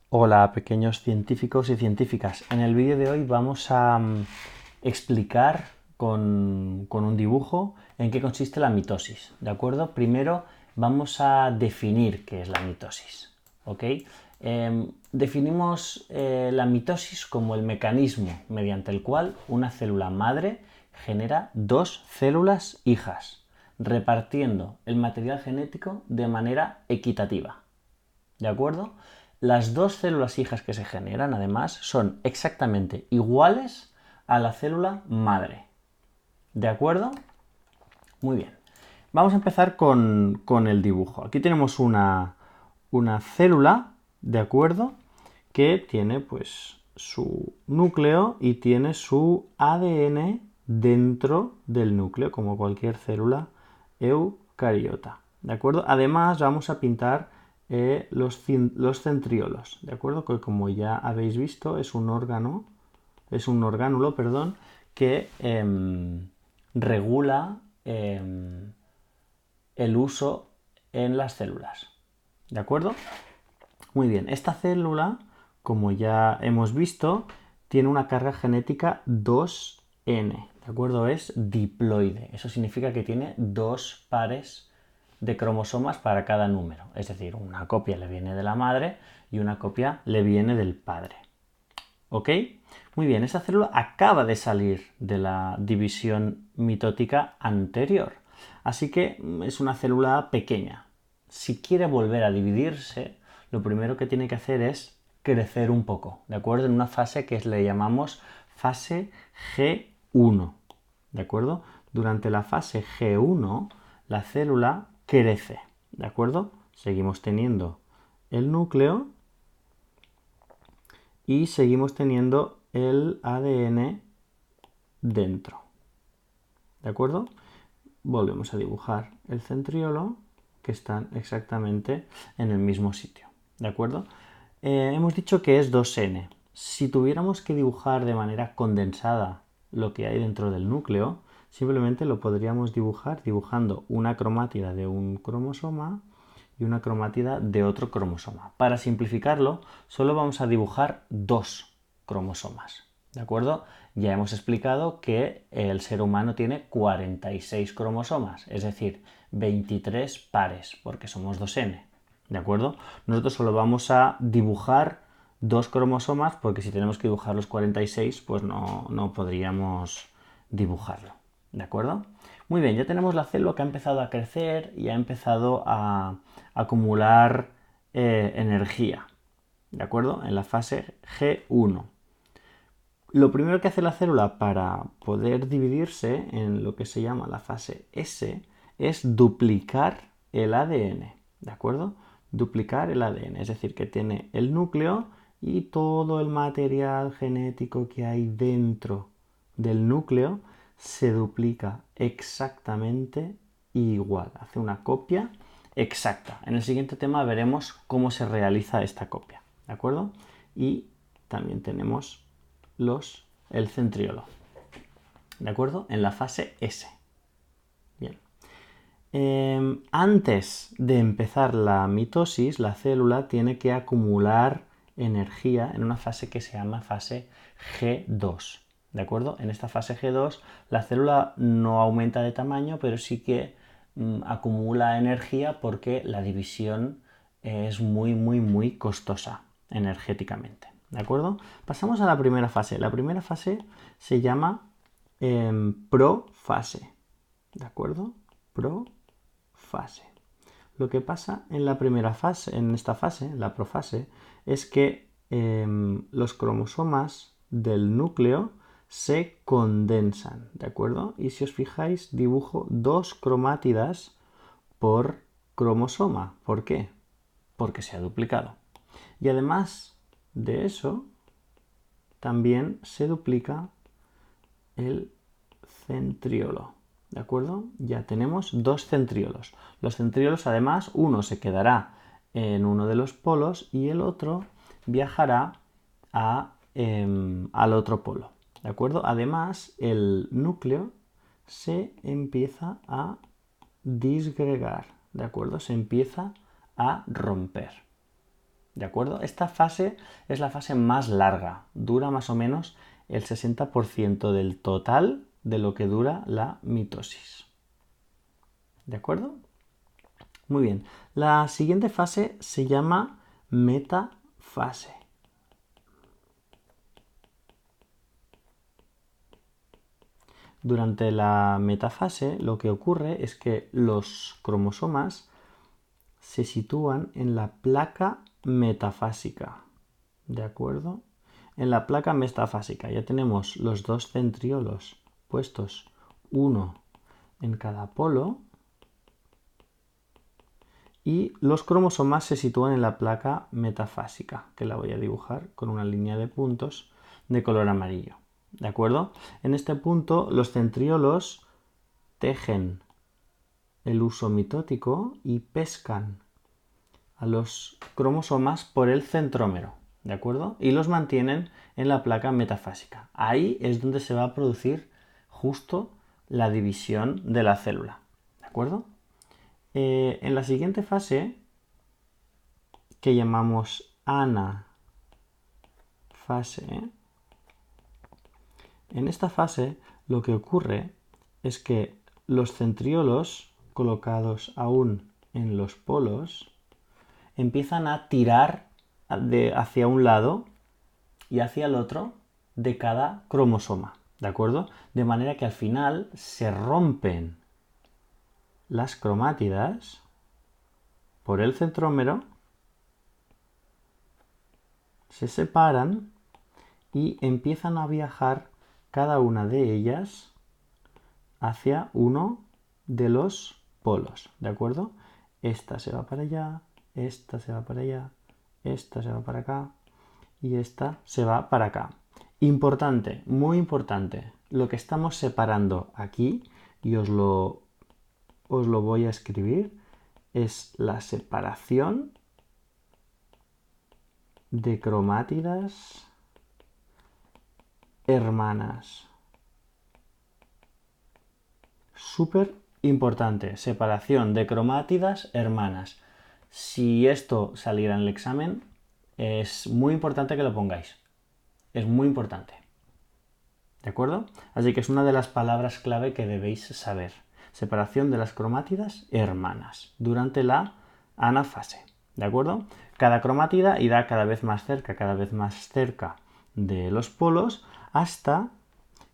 Hola, pequeños científicos y científicas. En el vídeo de hoy vamos a explicar con un dibujo en qué consiste la mitosis, ¿de acuerdo? Primero vamos a definir qué es la mitosis, ¿ok? Definimos la mitosis como el mecanismo mediante el cual una célula madre genera dos células hijas, repartiendo el material genético de manera equitativa. ¿De acuerdo? Las dos células hijas que se generan, además, son exactamente iguales a la célula madre. ¿De acuerdo? Muy bien. Vamos a empezar con el dibujo. Aquí tenemos una célula, ¿de acuerdo? Que tiene pues su núcleo y tiene su ADN dentro del núcleo, como cualquier célula eucariota. ¿De acuerdo? Además, vamos a pintar los centriolos, ¿de acuerdo? Que como ya habéis visto, es un orgánulo, perdón, que regula el uso en las células. ¿De acuerdo? Muy bien, esta célula, como ya hemos visto, tiene una carga genética 2N, ¿de acuerdo? Es diploide. Eso significa que tiene dos pares de cromosomas para cada número. Es decir, una copia le viene de la madre y una copia le viene del padre. ¿Ok? Muy bien, esta célula acaba de salir de la división mitótica anterior. Así que es una célula pequeña. Si quiere volver a dividirse, lo primero que tiene que hacer es crecer un poco, ¿de acuerdo? En una fase que le llamamos fase G1, ¿de acuerdo? Durante la fase G1, la célula crece, ¿de acuerdo? Seguimos teniendo el núcleo y seguimos teniendo el ADN dentro. ¿De acuerdo? Volvemos a dibujar el centriolo, que están exactamente en el mismo sitio. ¿De acuerdo? Hemos dicho que es 2N. Si tuviéramos que dibujar de manera condensada lo que hay dentro del núcleo, simplemente lo podríamos dibujar dibujando una cromátida de un cromosoma y una cromátida de otro cromosoma. Para simplificarlo, solo vamos a dibujar dos cromosomas. ¿De acuerdo? Ya hemos explicado que el ser humano tiene 46 cromosomas, es decir, 23 pares, porque somos 2N. ¿De acuerdo? Nosotros solo vamos a dibujar dos cromosomas, porque si tenemos que dibujar los 46, pues no podríamos dibujarlo. ¿De acuerdo? Muy bien, ya tenemos la célula que ha empezado a crecer y ha empezado a acumular energía. ¿De acuerdo? En la fase G1. Lo primero que hace la célula para poder dividirse en lo que se llama la fase S es duplicar el ADN, ¿de acuerdo? Duplicar el ADN, es decir, que tiene el núcleo y todo el material genético que hay dentro del núcleo se duplica exactamente igual, hace una copia exacta. En el siguiente tema veremos cómo se realiza esta copia, ¿de acuerdo? Y también tenemos el centriolo, ¿de acuerdo? En la fase S. Bien. Antes de empezar la mitosis, la célula tiene que acumular energía en una fase que se llama fase G2. ¿De acuerdo? En esta fase G2 la célula no aumenta de tamaño, pero sí que acumula energía porque la división es muy costosa energéticamente. ¿De acuerdo? Pasamos a la primera fase. La primera fase se llama profase. ¿De acuerdo? Profase. Lo que pasa en la primera fase, en esta fase, la profase, es que los cromosomas del núcleo se condensan, ¿de acuerdo? Y si os fijáis, dibujo dos cromátidas por cromosoma. ¿Por qué? Porque se ha duplicado. Y además de eso, también se duplica el centriolo. ¿De acuerdo? Ya tenemos dos centriolos. Los centriolos, además, uno se quedará en uno de los polos y el otro viajará al otro polo. ¿De acuerdo? Además, el núcleo se empieza a disgregar. ¿De acuerdo? Se empieza a romper. ¿De acuerdo? Esta fase es la fase más larga, dura más o menos el 60% del total de lo que dura la mitosis. ¿De acuerdo? Muy bien. La siguiente fase se llama metafase. Durante la metafase lo que ocurre es que los cromosomas se sitúan en la placa metafásica. ¿De acuerdo? En la placa metafásica ya tenemos los dos centriolos puestos, uno en cada polo, y los cromosomas se sitúan en la placa metafásica, que la voy a dibujar con una línea de puntos de color amarillo. ¿De acuerdo? En este punto los centriolos tejen el uso mitótico y pescan a los cromosomas por el centrómero, ¿de acuerdo? Y los mantienen en la placa metafásica. Ahí es donde se va a producir justo la división de la célula, ¿de acuerdo? En la siguiente fase, que llamamos anafase, en esta fase lo que ocurre es que los centriolos colocados aún en los polos empiezan a tirar hacia un lado y hacia el otro de cada cromosoma, ¿de acuerdo? De manera que al final se rompen las cromátidas por el centrómero, se separan y empiezan a viajar cada una de ellas hacia uno de los polos, ¿de acuerdo? Esta se va para allá, esta se va para allá, esta se va para acá y esta se va para acá. Importante, muy importante, lo que estamos separando aquí, y os lo voy a escribir, es la separación de cromátidas hermanas. Súper importante, separación de cromátidas hermanas. Si esto saliera en el examen, es muy importante que lo pongáis. Es muy importante. ¿De acuerdo? Así que es una de las palabras clave que debéis saber. Separación de las cromátidas hermanas durante la anafase. ¿De acuerdo? Cada cromátida irá cada vez más cerca de los polos hasta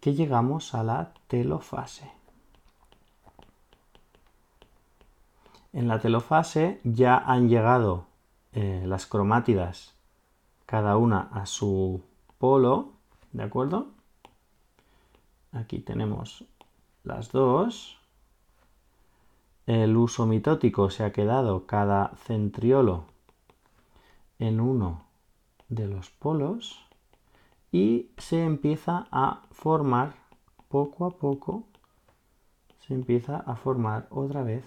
que llegamos a la telofase. En la telofase ya han llegado las cromátidas cada una a su polo, ¿de acuerdo? Aquí tenemos las dos. El uso mitótico se ha quedado cada centriolo en uno de los polos y se empieza a formar poco a poco, se empieza a formar otra vez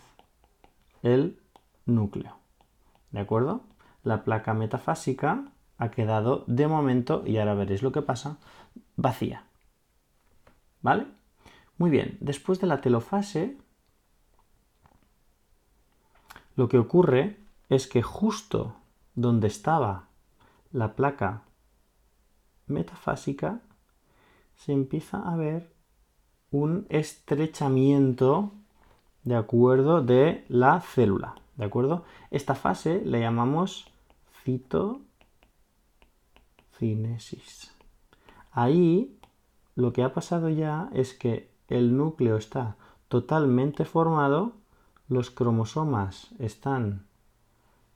el núcleo. ¿De acuerdo? La placa metafásica ha quedado de momento, y ahora veréis lo que pasa, vacía. ¿Vale? Muy bien, después de la telofase, lo que ocurre es que justo donde estaba la placa metafásica se empieza a ver un estrechamiento, ¿de acuerdo?, de la célula, ¿de acuerdo? Esta fase le llamamos citocinesis. Ahí lo que ha pasado ya es que el núcleo está totalmente formado, los cromosomas están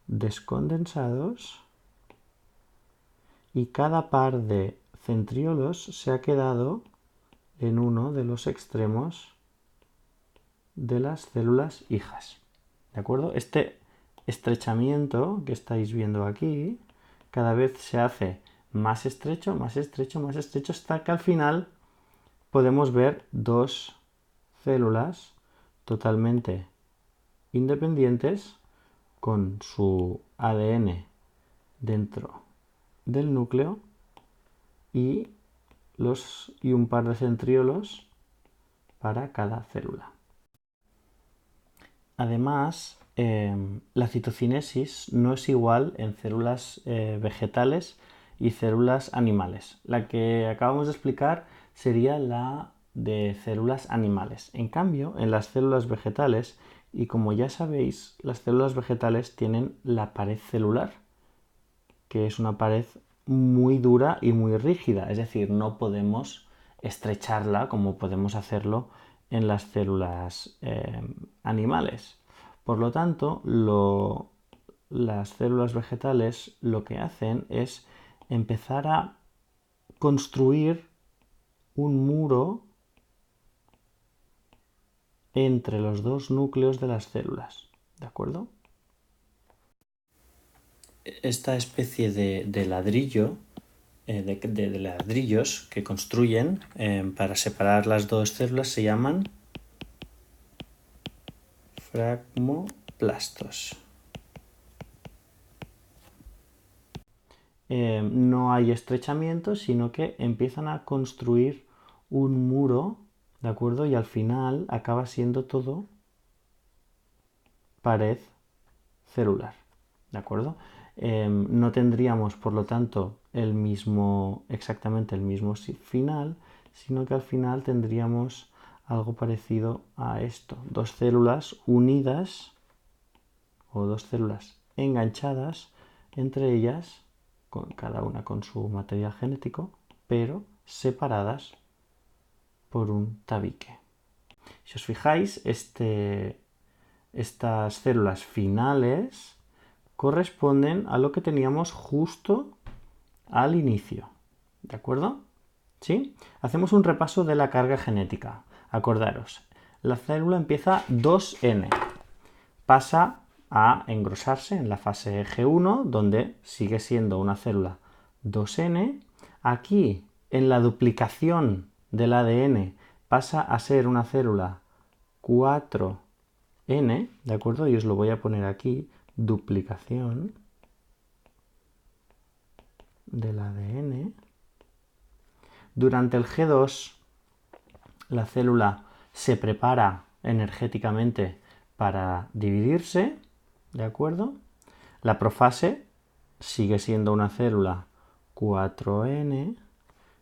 descondensados y cada par de centriolos se ha quedado en uno de los extremos de las células hijas. ¿De acuerdo? Este estrechamiento que estáis viendo aquí cada vez se hace más estrecho, más estrecho, más estrecho, hasta que al final podemos ver dos células totalmente independientes con su ADN dentro del núcleo y un par de centriolos para cada célula. Además, la citocinesis no es igual en células vegetales y células animales. La que acabamos de explicar sería la de células animales. En cambio, en las células vegetales, y como ya sabéis, las células vegetales tienen la pared celular, que es una pared muy dura y muy rígida, es decir, no podemos estrecharla como podemos hacerlo en las células animales. Por lo tanto, las células vegetales lo que hacen es empezar a construir un muro entre los dos núcleos de las células, ¿de acuerdo? Esta especie de ladrillo, de ladrillos que construyen para separar las dos células se llaman fragmoplastos. No hay estrechamiento, sino que empiezan a construir un muro, ¿de acuerdo? Y al final acaba siendo todo pared celular, ¿de acuerdo? No tendríamos, por lo tanto, exactamente el mismo final, sino que al final tendríamos algo parecido a esto. Dos células unidas o dos células enganchadas entre ellas, cada una con su material genético, pero separadas por un tabique. Si os fijáis, estas células finales corresponden a lo que teníamos justo al inicio. ¿De acuerdo? ¿Sí? Hacemos un repaso de la carga genética. Acordaros, la célula empieza 2N, pasa a engrosarse en la fase G1, donde sigue siendo una célula 2N. Aquí, en la duplicación del ADN, pasa a ser una célula 4N, ¿de acuerdo? Y os lo voy a poner aquí, duplicación del ADN. Durante el G2, la célula se prepara energéticamente para dividirse, ¿de acuerdo? La profase sigue siendo una célula 4N,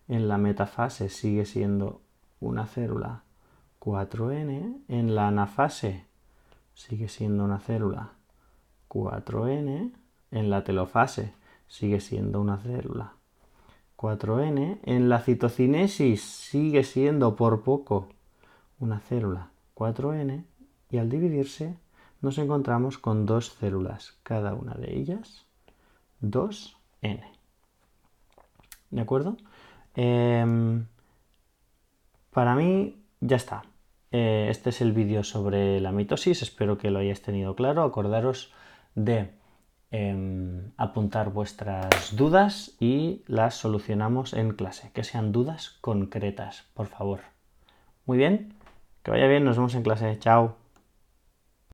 en la metafase sigue siendo una célula 4N, en la anafase sigue siendo una célula 4N, en la telofase sigue siendo una célula 4N, en la citocinesis sigue siendo por poco una célula 4N, y al dividirse nos encontramos con dos células, cada una de ellas 2N. ¿De acuerdo? Para mí ya está. Este es el vídeo sobre la mitosis, espero que lo hayáis tenido claro. Acordaros de apuntar vuestras dudas y las solucionamos en clase. Que sean dudas concretas, por favor. Muy bien, que vaya bien, nos vemos en clase. Chao.